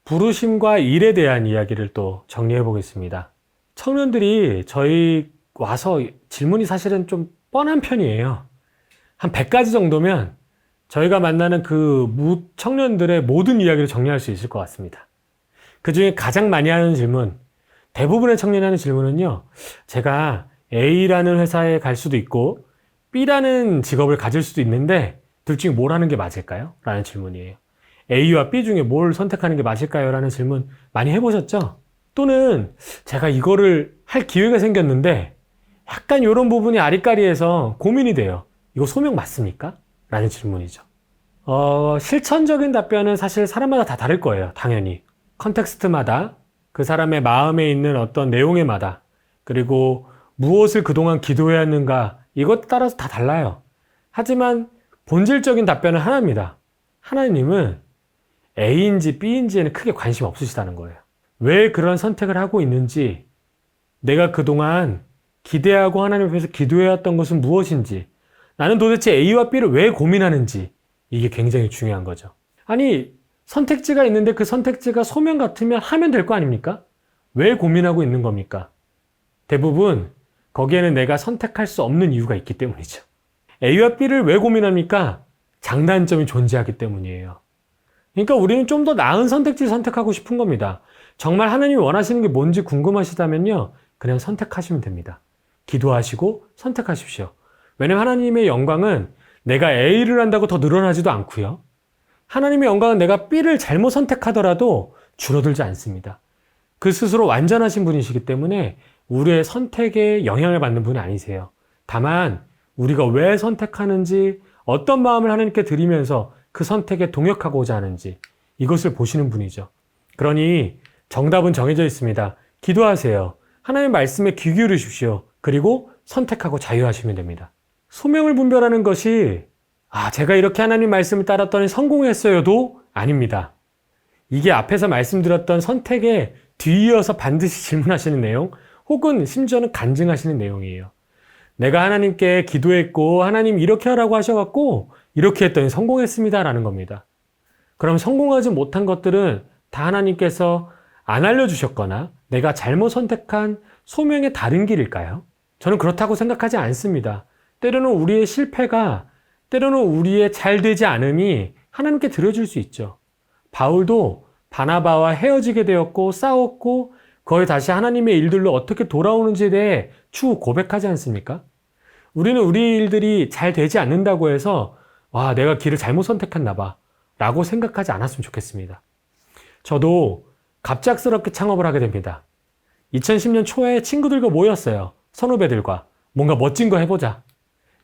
부르심과 일에 대한 이야기를 또 정리해 보겠습니다. 청년들이 저희 와서 질문이 사실은 좀 뻔한 편이에요. 한 100가지 정도면 저희가 만나는 그 청년들의 모든 이야기를 정리할 수 있을 것 같습니다. 그 중에 가장 많이 하는 질문, 대부분의 청년이 하는 질문은요, 제가 A라는 회사에 갈 수도 있고 B라는 직업을 가질 수도 있는데 둘 중에 뭘 하는 게 맞을까요? 라는 질문이에요. A와 B 중에 뭘 선택하는 게 맞을까요? 라는 질문 많이 해보셨죠? 또는 제가 이거를 할 기회가 생겼는데 약간 이런 부분이 아리까리해서 고민이 돼요. 이거 소명 맞습니까? 라는 질문이죠. 실천적인 답변은 사실 사람마다 다 다를 거예요. 당연히. 컨텍스트마다, 그 사람의 마음에 있는 어떤 내용에마다, 그리고 무엇을 그동안 기도해왔는가, 이것 따라서 다 달라요. 하지만 본질적인 답변은 하나입니다. 하나님은 A인지 B인지에는 크게 관심 없으시다는 거예요. 왜 그런 선택을 하고 있는지, 내가 그동안 기대하고 하나님 앞에서 기도해왔던 것은 무엇인지, 나는 도대체 A와 B를 왜 고민하는지, 이게 굉장히 중요한 거죠. 아니, 선택지가 있는데 그 선택지가 소명 같으면 하면 될 거 아닙니까? 왜 고민하고 있는 겁니까? 대부분 거기에는 내가 선택할 수 없는 이유가 있기 때문이죠. A와 B를 왜 고민합니까? 장단점이 존재하기 때문이에요. 그러니까 우리는 좀 더 나은 선택지를 선택하고 싶은 겁니다. 정말 하나님이 원하시는 게 뭔지 궁금하시다면요, 그냥 선택하시면 됩니다. 기도하시고 선택하십시오. 왜냐면 하나님의 영광은 내가 A를 한다고 더 늘어나지도 않고요. 하나님의 영광은 내가 B를 잘못 선택하더라도 줄어들지 않습니다. 그 스스로 완전하신 분이시기 때문에 우리의 선택에 영향을 받는 분이 아니세요. 다만 우리가 왜 선택하는지, 어떤 마음을 하나님께 드리면서 그 선택에 동역하고자 하는지, 이것을 보시는 분이죠. 그러니 정답은 정해져 있습니다. 기도하세요. 하나님의 말씀에 귀 기울이십시오. 그리고 선택하고 자유하시면 됩니다. 소명을 분별하는 것이 제가 이렇게 하나님 말씀을 따랐더니 성공했어요도 아닙니다. 이게 앞에서 말씀드렸던 선택에 뒤이어서 반드시 질문하시는 내용, 혹은 심지어는 간증하시는 내용이에요. 내가 하나님께 기도했고 하나님 이렇게 하라고 하셔갖고 이렇게 했더니 성공했습니다 라는 겁니다. 그럼 성공하지 못한 것들은 다 하나님께서 안 알려주셨거나 내가 잘못 선택한 소명의 다른 길일까요? 저는 그렇다고 생각하지 않습니다. 때로는 우리의 실패가, 때로는 우리의 잘 되지 않음이 하나님께 드려질 수 있죠. 바울도 바나바와 헤어지게 되었고 싸웠고 거의 다시 하나님의 일들로 어떻게 돌아오는지에 대해 추후 고백하지 않습니까? 우리는 우리 일들이 잘 되지 않는다고 해서 내가 길을 잘못 선택했나 봐 라고 생각하지 않았으면 좋겠습니다. 저도 갑작스럽게 창업을 하게 됩니다. 2010년 초에 친구들과 모였어요. 선후배들과. 뭔가 멋진 거 해보자.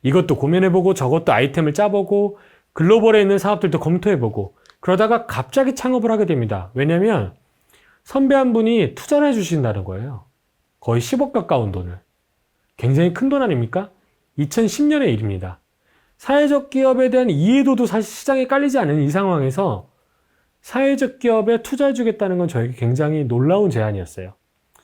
이것도 고민해보고 저것도 아이템을 짜보고 글로벌에 있는 사업들도 검토해보고 그러다가 갑자기 창업을 하게 됩니다. 왜냐면 선배 한 분이 투자를 해주신다는 거예요. 거의 10억 가까운 돈을. 굉장히 큰 돈 아닙니까? 2010년의 일입니다. 사회적 기업에 대한 이해도도 사실 시장에 깔리지 않은 이 상황에서 사회적 기업에 투자해주겠다는 건 저에게 굉장히 놀라운 제안이었어요.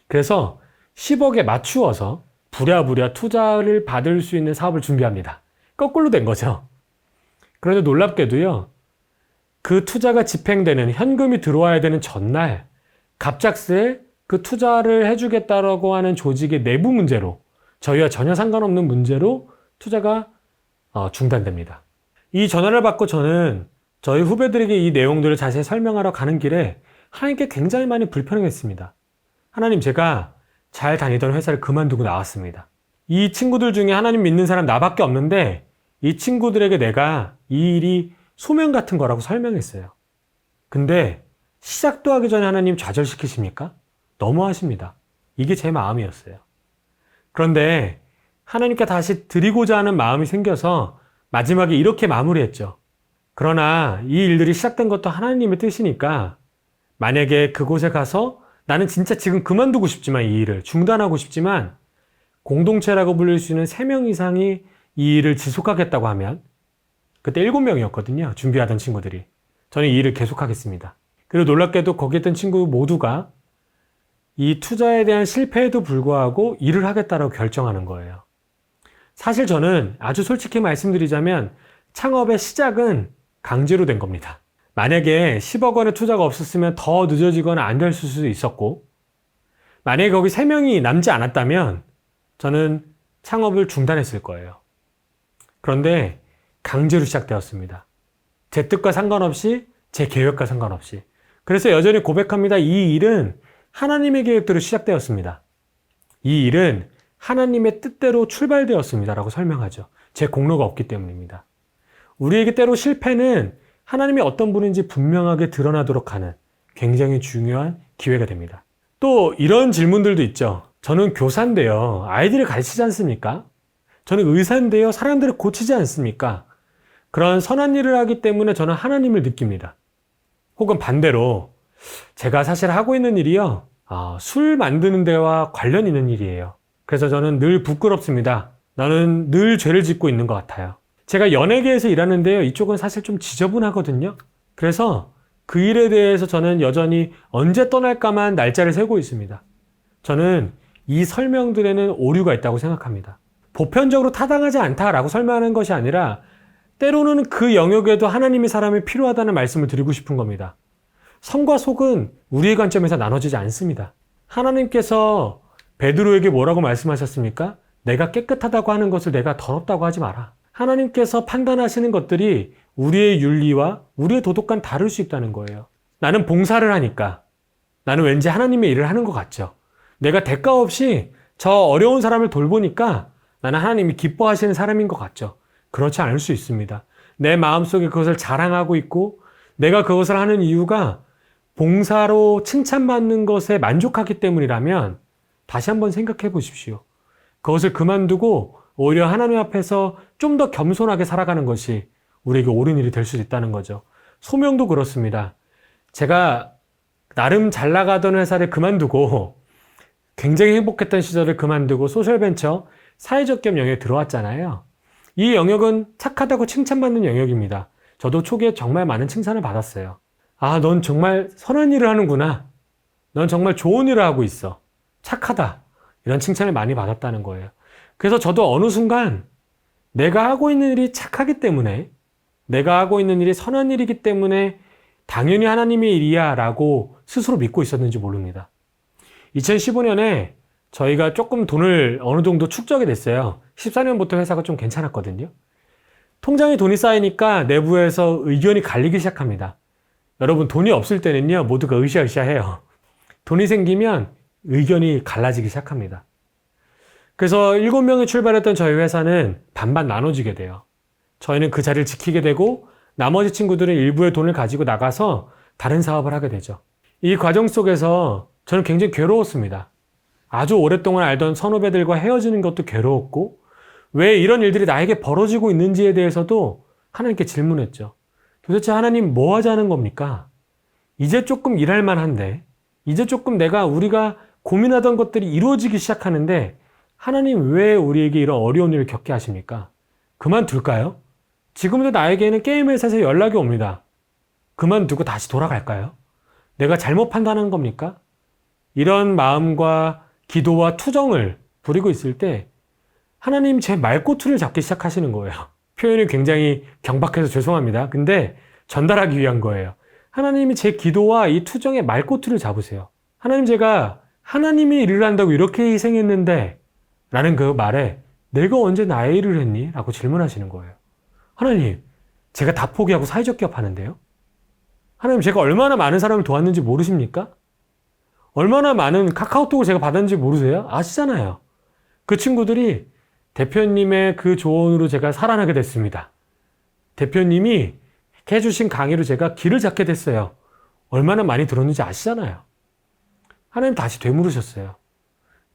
그래서 10억에 맞추어서 부랴부랴 투자를 받을 수 있는 사업을 준비합니다. 거꾸로 된 거죠. 그런데 놀랍게도요, 그 투자가 집행되는, 현금이 들어와야 되는 전날 갑작스레 그 투자를 해주겠다라고 하는 조직의 내부 문제로, 저희와 전혀 상관없는 문제로 투자가 중단됩니다. 이 전화를 받고 저는 저희 후배들에게 이 내용들을 자세히 설명하러 가는 길에 하나님께 굉장히 많이 불평했습니다. 하나님, 제가 잘 다니던 회사를 그만두고 나왔습니다. 이 친구들 중에 하나님 믿는 사람 나밖에 없는데 이 친구들에게 내가 이 일이 소명 같은 거라고 설명했어요. 근데 시작도 하기 전에 하나님 좌절시키십니까? 너무하십니다. 이게 제 마음이었어요. 그런데 하나님께 다시 드리고자 하는 마음이 생겨서 마지막에 이렇게 마무리했죠. 그러나 이 일들이 시작된 것도 하나님의 뜻이니까 만약에 그곳에 가서 나는 진짜 지금 그만두고 싶지만 이 일을 중단하고 싶지만 공동체라고 불릴 수 있는 3명 이상이 이 일을 지속하겠다고 하면, 그때 7명이었거든요. 준비하던 친구들이. 저는 이 일을 계속하겠습니다. 그리고 놀랍게도 거기 있던 친구 모두가 이 투자에 대한 실패에도 불구하고 일을 하겠다라고 결정하는 거예요. 사실 저는 아주 솔직히 말씀드리자면 창업의 시작은 강제로 된 겁니다. 만약에 10억 원의 투자가 없었으면 더 늦어지거나 안 됐을 수도 있었고, 만약에 거기 3명이 남지 않았다면 저는 창업을 중단했을 거예요. 그런데 강제로 시작되었습니다. 제 뜻과 상관없이, 제 계획과 상관없이. 그래서 여전히 고백합니다. 이 일은 하나님의 계획대로 시작되었습니다. 이 일은 하나님의 뜻대로 출발되었습니다. 라고 설명하죠. 제 공로가 없기 때문입니다. 우리에게 때로 실패는 하나님이 어떤 분인지 분명하게 드러나도록 하는 굉장히 중요한 기회가 됩니다. 또 이런 질문들도 있죠. 저는 교사인데요. 아이들을 가르치지 않습니까? 저는 의사인데요. 사람들을 고치지 않습니까? 그런 선한 일을 하기 때문에 저는 하나님을 느낍니다. 혹은 반대로 제가 사실 하고 있는 일이요. 술 만드는 데와 관련 있는 일이에요. 그래서 저는 늘 부끄럽습니다. 나는 늘 죄를 짓고 있는 것 같아요. 제가 연예계에서 일하는데요. 이쪽은 사실 좀 지저분하거든요. 그래서 그 일에 대해서 저는 여전히 언제 떠날까만 날짜를 세고 있습니다. 저는 이 설명들에는 오류가 있다고 생각합니다. 보편적으로 타당하지 않다라고 설명하는 것이 아니라 때로는 그 영역에도 하나님의 사람이 필요하다는 말씀을 드리고 싶은 겁니다. 성과 속은 우리의 관점에서 나눠지지 않습니다. 하나님께서 베드로에게 뭐라고 말씀하셨습니까? 내가 깨끗하다고 하는 것을 내가 더럽다고 하지 마라. 하나님께서 판단하시는 것들이 우리의 윤리와 우리의 도덕과는 다를 수 있다는 거예요. 나는 봉사를 하니까 나는 왠지 하나님의 일을 하는 것 같죠. 내가 대가 없이 저 어려운 사람을 돌보니까 나는 하나님이 기뻐하시는 사람인 것 같죠. 그렇지 않을 수 있습니다. 내 마음속에 그것을 자랑하고 있고 내가 그것을 하는 이유가 봉사로 칭찬받는 것에 만족하기 때문이라면 다시 한번 생각해 보십시오. 그것을 그만두고 오히려 하나님 앞에서 좀 더 겸손하게 살아가는 것이 우리에게 옳은 일이 될 수도 있다는 거죠. 소명도 그렇습니다. 제가 나름 잘 나가던 회사를 그만두고 굉장히 행복했던 시절을 그만두고 소셜벤처 사회적 겸 영역에 들어왔잖아요. 이 영역은 착하다고 칭찬받는 영역입니다. 저도 초기에 정말 많은 칭찬을 받았어요. 넌 정말 선한 일을 하는구나. 넌 정말 좋은 일을 하고 있어. 착하다. 이런 칭찬을 많이 받았다는 거예요. 그래서 저도 어느 순간 내가 하고 있는 일이 착하기 때문에, 내가 하고 있는 일이 선한 일이기 때문에 당연히 하나님의 일이야 라고 스스로 믿고 있었는지 모릅니다. 2015년에 저희가 조금 돈을 어느 정도 축적이 됐어요. 14년부터 회사가 좀 괜찮았거든요. 통장에 돈이 쌓이니까 내부에서 의견이 갈리기 시작합니다. 여러분, 돈이 없을 때는요, 모두가 으쌰으쌰해요. 돈이 생기면 의견이 갈라지기 시작합니다. 그래서 7명이 출발했던 저희 회사는 반반 나눠지게 돼요. 저희는 그 자리를 지키게 되고 나머지 친구들은 일부의 돈을 가지고 나가서 다른 사업을 하게 되죠. 이 과정 속에서 저는 굉장히 괴로웠습니다. 아주 오랫동안 알던 선후배들과 헤어지는 것도 괴로웠고 왜 이런 일들이 나에게 벌어지고 있는지에 대해서도 하나님께 질문했죠. 도대체 하나님 뭐 하자는 겁니까? 이제 조금 일할 만한데, 이제 조금 우리가 고민하던 것들이 이루어지기 시작하는데 하나님 왜 우리에게 이런 어려운 일을 겪게 하십니까? 그만둘까요? 지금도 나에게는 게임 회사에서 연락이 옵니다. 그만두고 다시 돌아갈까요? 내가 잘못 판단한 겁니까? 이런 마음과 기도와 투정을 부리고 있을 때 하나님 제 말꼬투를 잡기 시작하시는 거예요. 표현이 굉장히 경박해서 죄송합니다. 근데 전달하기 위한 거예요. 하나님이 제 기도와 이 투정의 말꼬투를 잡으세요. 하나님, 제가 하나님이 일을 한다고 이렇게 희생했는데 라는 그 말에 내가 언제 나의 일을 했니? 라고 질문하시는 거예요. 하나님, 제가 다 포기하고 사회적 기업 하는데요? 하나님, 제가 얼마나 많은 사람을 도왔는지 모르십니까? 얼마나 많은 카카오톡을 제가 받았는지 모르세요? 아시잖아요. 그 친구들이 대표님의 그 조언으로 제가 살아나게 됐습니다. 대표님이 해주신 강의로 제가 길을 잡게 됐어요. 얼마나 많이 들었는지 아시잖아요. 하나님 다시 되물으셨어요.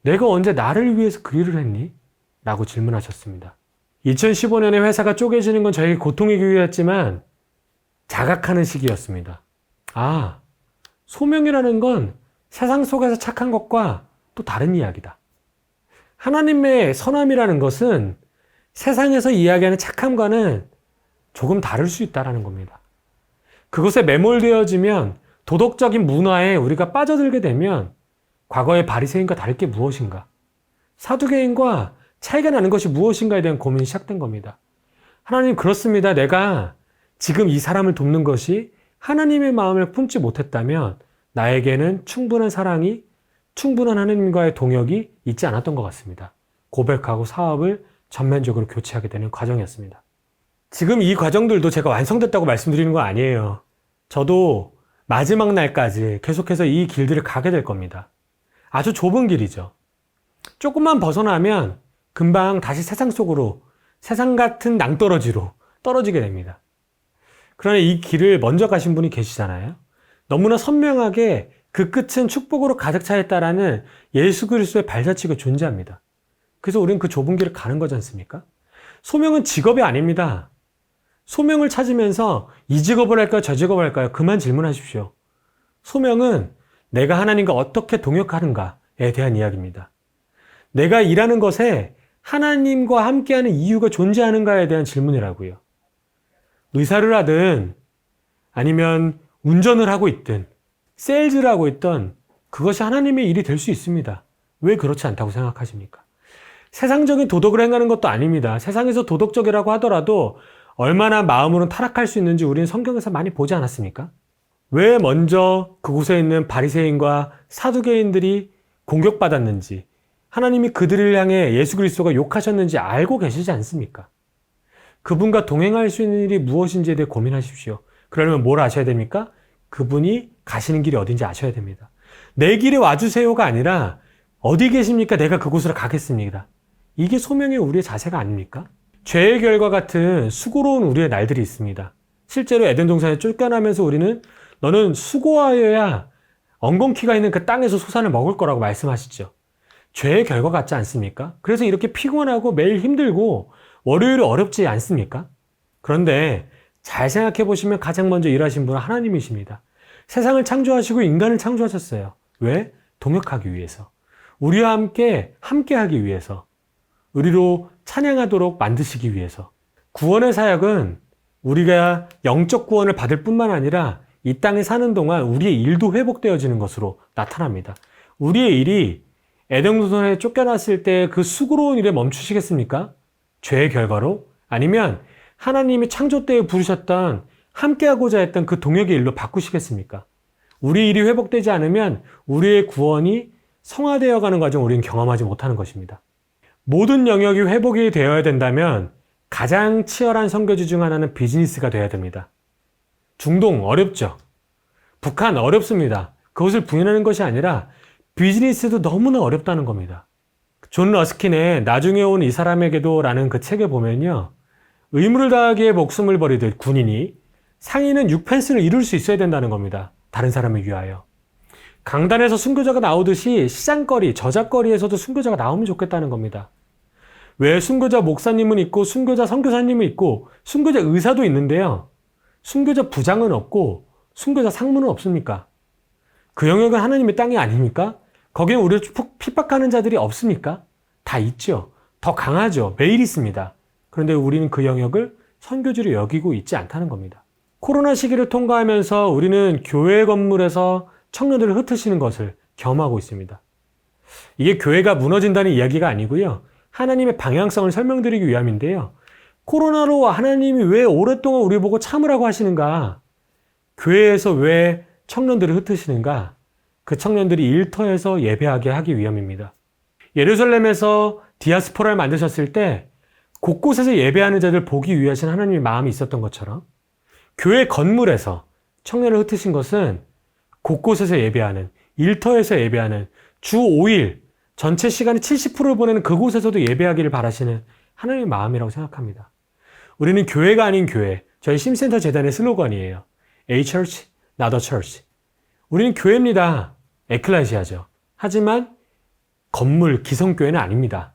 내가 언제 나를 위해서 그 일을 했니? 라고 질문하셨습니다. 2015년에 회사가 쪼개지는 건 저에게 고통의 기회였지만 자각하는 시기였습니다. 소명이라는 건 세상 속에서 착한 것과 또 다른 이야기다. 하나님의 선함이라는 것은 세상에서 이야기하는 착함과는 조금 다를 수 있다는 겁니다. 그것에 매몰되어지면 도덕적인 문화에 우리가 빠져들게 되면 과거의 바리새인과 다를 게 무엇인가? 사두개인과 차이가 나는 것이 무엇인가에 대한 고민이 시작된 겁니다. 하나님, 그렇습니다. 내가 지금 이 사람을 돕는 것이 하나님의 마음을 품지 못했다면 나에게는 충분한 사랑이, 충분한 하나님과의 동역이 있지 않았던 것 같습니다. 고백하고 사업을 전면적으로 교체하게 되는 과정이었습니다. 지금 이 과정들도 제가 완성됐다고 말씀드리는 거 아니에요. 저도 마지막 날까지 계속해서 이 길들을 가게 될 겁니다. 아주 좁은 길이죠. 조금만 벗어나면 금방 다시 세상 속으로, 세상 같은 낭떠러지로 떨어지게 됩니다. 그러나 이 길을 먼저 가신 분이 계시잖아요. 너무나 선명하게 그 끝은 축복으로 가득 차 있다라는 예수 그리스도의 발자취가 존재합니다. 그래서 우리는 그 좁은 길을 가는 거지 않습니까? 소명은 직업이 아닙니다. 소명을 찾으면서 이 직업을 할까요? 저 직업을 할까요? 그만 질문하십시오. 소명은 내가 하나님과 어떻게 동역하는가에 대한 이야기입니다. 내가 일하는 것에 하나님과 함께하는 이유가 존재하는가에 대한 질문이라고요. 의사를 하든 아니면 운전을 하고 있든 세일즈를 하고 있든 그것이 하나님의 일이 될 수 있습니다. 왜 그렇지 않다고 생각하십니까? 세상적인 도덕을 행하는 것도 아닙니다. 세상에서 도덕적이라고 하더라도 얼마나 마음으로는 타락할 수 있는지 우리는 성경에서 많이 보지 않았습니까? 왜 먼저 그곳에 있는 바리새인과 사두개인들이 공격받았는지, 하나님이 그들을 향해 예수 그리스도가 욕하셨는지 알고 계시지 않습니까? 그분과 동행할 수 있는 일이 무엇인지에 대해 고민하십시오. 그러려면 뭘 아셔야 됩니까? 그분이 가시는 길이 어딘지 아셔야 됩니다. 내 길에 와주세요가 아니라 어디 계십니까? 내가 그곳으로 가겠습니다. 이게 소명의 우리의 자세가 아닙니까? 죄의 결과 같은 수고로운 우리의 날들이 있습니다. 실제로 에덴 동산에 쫓겨나면서 우리는 너는 수고하여야 엉겅퀴가 있는 그 땅에서 소산을 먹을 거라고 말씀하시죠. 죄의 결과 같지 않습니까? 그래서 이렇게 피곤하고 매일 힘들고 월요일이 어렵지 않습니까? 그런데 잘 생각해 보시면 가장 먼저 일하신 분은 하나님이십니다. 세상을 창조하시고 인간을 창조하셨어요. 왜? 동역하기 위해서. 우리와 함께하기 위해서. 우리로 찬양하도록 만드시기 위해서. 구원의 사역은 우리가 영적 구원을 받을 뿐만 아니라 이 땅에 사는 동안 우리의 일도 회복되어지는 것으로 나타납니다. 우리의 일이 에덴 동산에 쫓겨났을 때 그 수고로운 일에 멈추시겠습니까? 죄의 결과로? 아니면 하나님이 창조 때에 부르셨던 함께하고자 했던 그 동역의 일로 바꾸시겠습니까? 우리 일이 회복되지 않으면 우리의 구원이 성화되어 가는 과정을 우리는 경험하지 못하는 것입니다. 모든 영역이 회복이 되어야 된다면 가장 치열한 선교지 중 하나는 비즈니스가 되어야 됩니다. 중동 어렵죠. 북한 어렵습니다. 그것을 부인하는 것이 아니라 비즈니스도 너무나 어렵다는 겁니다. 존 러스킨의 나중에 온 이 사람에게도 라는 그 책에 보면요. 의무를 다하기에 목숨을 버리듯 군인이 상인은 6펜스를 이룰 수 있어야 된다는 겁니다. 다른 사람을 위하여. 강단에서 순교자가 나오듯이 시장거리, 저작거리에서도 순교자가 나오면 좋겠다는 겁니다. 왜 순교자 목사님은 있고 순교자 선교사님은 있고 순교자 의사도 있는데요. 순교자 부장은 없고 순교자 상무는 없습니까? 그 영역은 하나님의 땅이 아닙니까? 거기에 우리를 핍박하는 자들이 없습니까? 다 있죠. 더 강하죠. 매일 있습니다. 그런데 우리는 그 영역을 선교지로 여기고 있지 않다는 겁니다. 코로나 시기를 통과하면서 우리는 교회 건물에서 청년들을 흩으시는 것을 경험하고 있습니다. 이게 교회가 무너진다는 이야기가 아니고요. 하나님의 방향성을 설명드리기 위함인데요. 코로나로 하나님이 왜 오랫동안 우리 보고 참으라고 하시는가? 교회에서 왜 청년들을 흩으시는가? 그 청년들이 일터에서 예배하게 하기 위함입니다. 예루살렘에서 디아스포라를 만드셨을 때 곳곳에서 예배하는 자들 보기 위하신 하나님의 마음이 있었던 것처럼 교회 건물에서 청년을 흩으신 것은 곳곳에서 예배하는, 일터에서 예배하는, 주 5일, 전체 시간의 70%를 보내는 그곳에서도 예배하기를 바라시는 하나님의 마음이라고 생각합니다. 우리는 교회가 아닌 교회, 저희 심센터 재단의 슬로건이에요. A church, not a church. 우리는 교회입니다. 에클레시아죠. 하지만 건물, 기성교회는 아닙니다.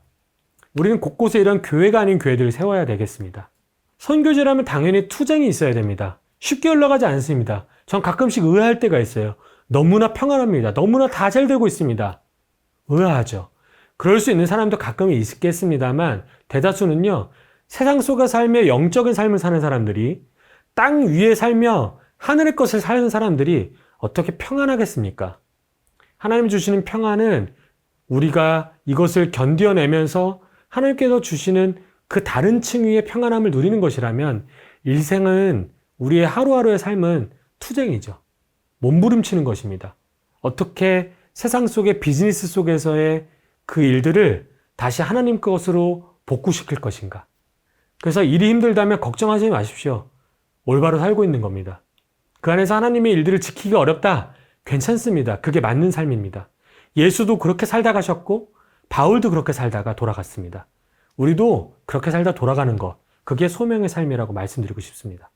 우리는 곳곳에 이런 교회가 아닌 교회들을 세워야 되겠습니다. 선교지라면 당연히 투쟁이 있어야 됩니다. 쉽게 올라가지 않습니다. 전 가끔씩 의아할 때가 있어요. 너무나 평안합니다. 너무나 다 잘 되고 있습니다. 의아하죠. 그럴 수 있는 사람도 가끔 있겠습니다만 대다수는요. 세상 속의 삶의 영적인 삶을 사는 사람들이 땅 위에 살며 하늘의 것을 사는 사람들이 어떻게 평안하겠습니까? 하나님 주시는 평안은 우리가 이것을 견뎌내면서 하나님께서 주시는 그 다른 층위의 평안함을 누리는 것이라면 일생은 우리의 하루하루의 삶은 투쟁이죠. 몸부림치는 것입니다. 어떻게 세상 속의 비즈니스 속에서의 그 일들을 다시 하나님 것으로 복구시킬 것인가. 그래서 일이 힘들다면 걱정하지 마십시오. 올바로 살고 있는 겁니다. 그 안에서 하나님의 일들을 지키기 어렵다. 괜찮습니다. 그게 맞는 삶입니다. 예수도 그렇게 살다 가셨고 바울도 그렇게 살다가 돌아갔습니다. 우리도 그렇게 살다 돌아가는 것, 그게 소명의 삶이라고 말씀드리고 싶습니다.